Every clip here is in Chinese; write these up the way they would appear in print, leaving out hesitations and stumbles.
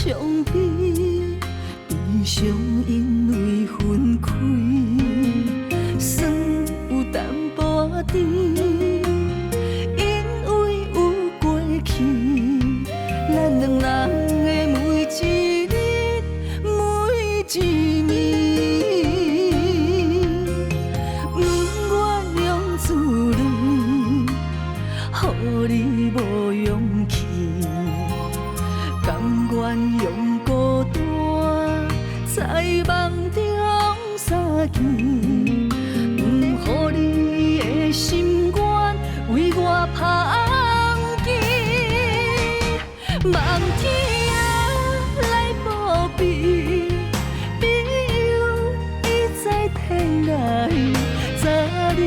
伤悲，悲伤因为分开，酸有淡薄仔甜，因为有过去，咱两人的每一日每一暝，不愿用自泪，予你无勇气。甘愿用孤单，在梦中相见，不予你的心愿为我放弃。梦天来报备，朋友已在天涯，早日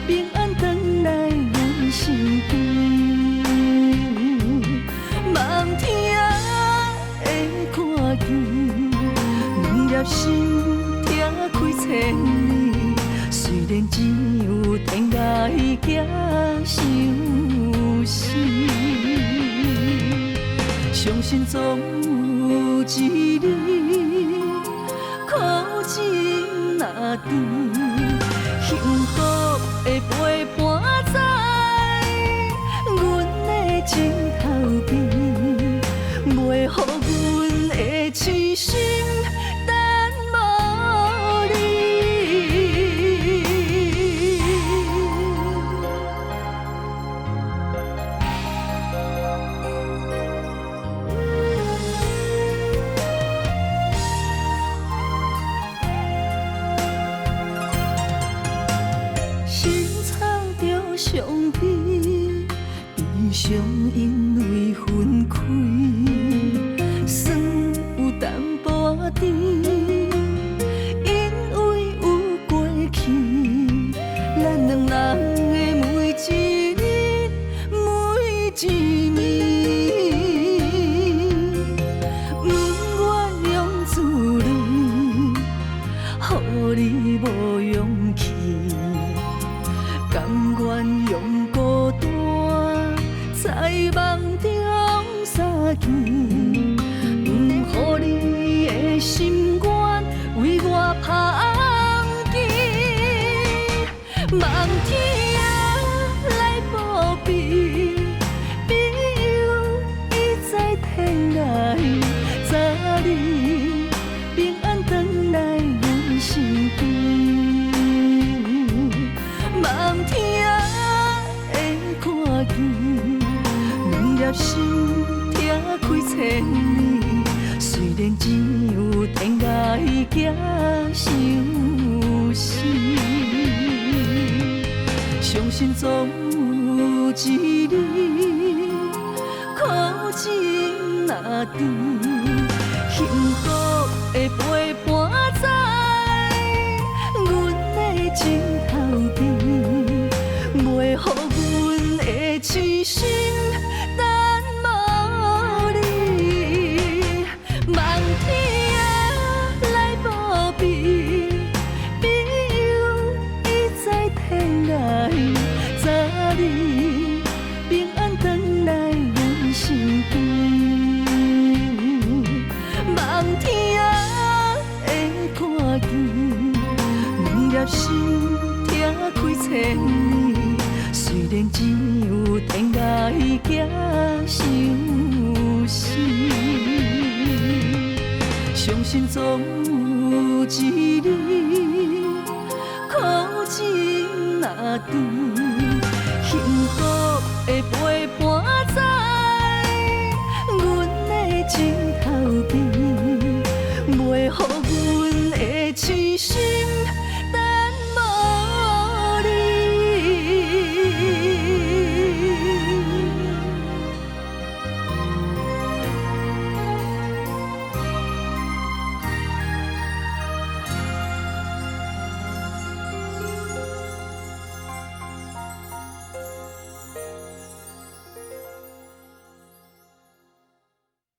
平安回来阮身边。梦听会看见，两粒心听开千里。虽然只有天涯行相思，相信总有一日，苦情若甜，幸福的陪伴在阮的前头边。袂予阮的痴心等无你。心藏着伤悲，悲伤因为分开。酸有淡薄仔甜，因为有过去，咱两人的每一日每一暝，不愿用自泪，予你无勇气，甘愿用孤单，在梦中相见。予你的心愿为我放弃。梦天来报备，朋友已在天涯，早日平安回来阮身边。梦天会看见，两粒心听开千里。虽然只有天涯行相思，相信总有一日，苦情若甜，幸福的陪伴在阮的前头边，袂予阮的痴心等无你。梦天来报备，朋友已在天涯，早日平安回来阮身边。梦天会看见，两粒心听开千里。虽然只有天涯行相思，相信总有一日，苦情若甜。